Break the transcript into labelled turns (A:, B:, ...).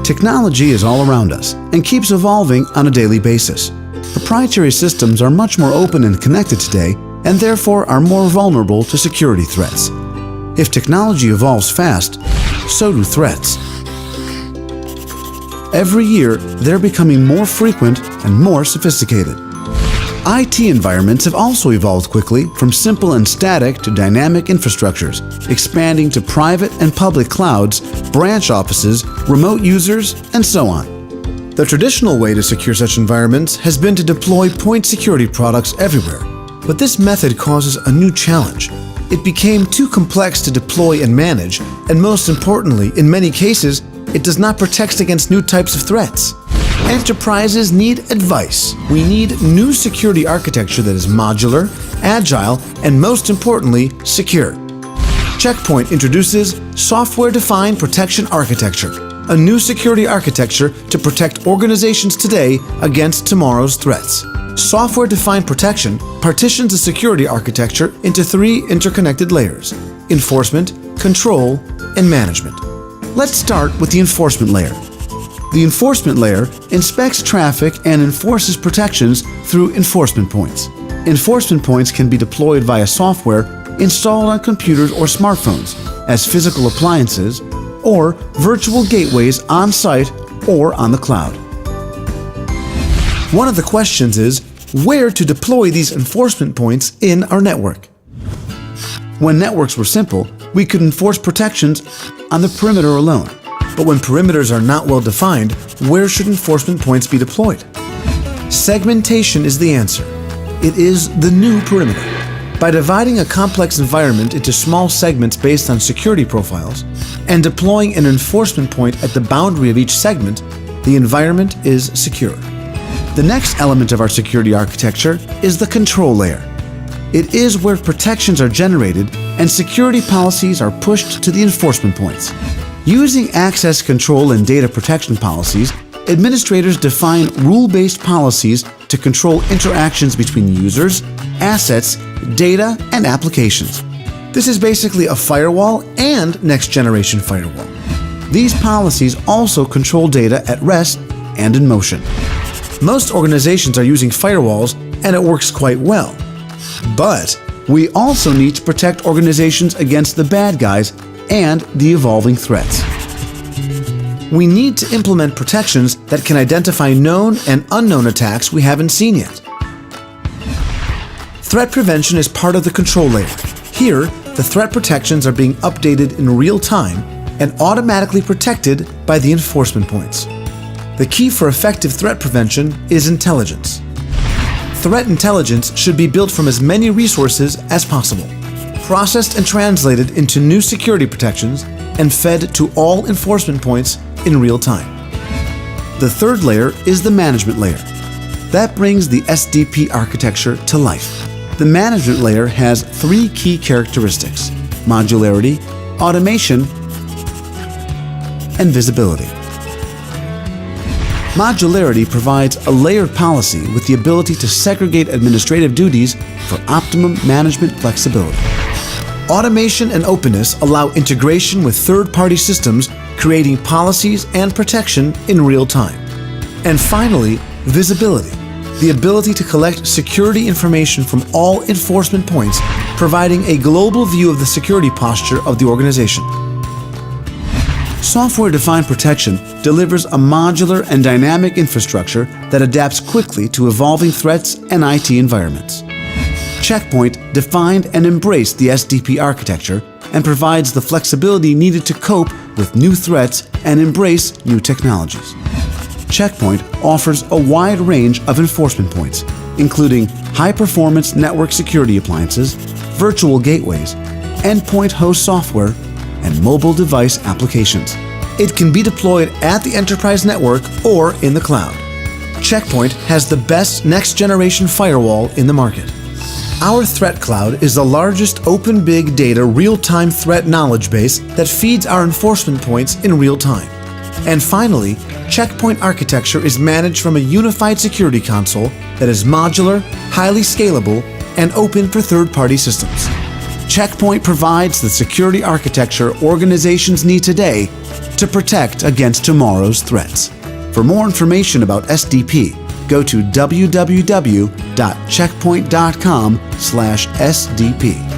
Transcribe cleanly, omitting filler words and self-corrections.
A: Technology is all around us and keeps evolving on a daily basis. Proprietary systems are much more open and connected today and therefore are more vulnerable to security threats. If technology evolves fast, so do threats. Every year, they're becoming more frequent and more sophisticated. IT environments have also evolved quickly from simple and static to dynamic infrastructures, expanding to private and public clouds, branch offices, remote users, and so on. The traditional way to secure such environments has been to deploy point security products everywhere, but this method causes a new challenge. It became too complex to deploy and manage, and most importantly, in many cases, it does not protect against new types of threats. Enterprises need advice. We need new security architecture that is modular, agile, and most importantly, secure. Check Point introduces Software-Defined Protection Architecture, a new security architecture to protect organizations today against tomorrow's threats. Software-Defined Protection partitions the security architecture into 3 interconnected layers: enforcement, control, and management. Let's start with the enforcement layer. The enforcement layer inspects traffic and enforces protections through enforcement points. Enforcement points can be deployed via software installed on computers or smartphones as physical appliances or virtual gateways on-site or on the cloud. One of the questions is where to deploy these enforcement points in our network. When networks were simple, we could enforce protections on the perimeter alone. But when perimeters are not well defined, where should enforcement points be deployed? Segmentation is the answer. It is the new perimeter. By dividing a complex environment into small segments based on security profiles and deploying an enforcement point at the boundary of each segment, the environment is secure. The next element of our security architecture is the control layer. It is where protections are generated and security policies are pushed to the enforcement points. Using access control and data protection policies, administrators define rule-based policies to control interactions between users, assets, data, and applications. This is basically a firewall and next-generation firewall. These policies also control data at rest and in motion. Most organizations are using firewalls, and it works quite well. But we also need to protect organizations against the bad guys and the evolving threats. We need to implement protections that can identify known and unknown attacks we haven't seen yet. Threat prevention is part of the control layer. Here, the threat protections are being updated in real time and automatically protected by the enforcement points. The key for effective threat prevention is intelligence. Threat intelligence should be built from as many resources as possible, processed and translated into new security protections, and fed to all enforcement points in real time. The third layer is the management layer. That brings the SDP architecture to life. The management layer has 3 key characteristics: modularity, automation, and visibility. Modularity provides a layered policy with the ability to segregate administrative duties for optimum management flexibility. Automation and openness allow integration with third-party systems, creating policies and protection in real time. And finally, visibility, the ability to collect security information from all enforcement points, providing a global view of the security posture of the organization. Software-defined protection delivers a modular and dynamic infrastructure that adapts quickly to evolving threats and IT environments. Check Point defined and embraced the SDP architecture and provides the flexibility needed to cope with new threats and embrace new technologies. Check Point offers a wide range of enforcement points, including high-performance network security appliances, virtual gateways, endpoint host software, and mobile device applications. It can be deployed at the enterprise network or in the cloud. Check Point has the best next-generation firewall in the market. Our Threat Cloud is the largest open big data real-time threat knowledge base that feeds our enforcement points in real time. And finally, Check Point architecture is managed from a unified security console that is modular, highly scalable, and open for third-party systems. Check Point provides the security architecture organizations need today to protect against tomorrow's threats. For more information about SDP, go to www.checkpoint.com/SDP.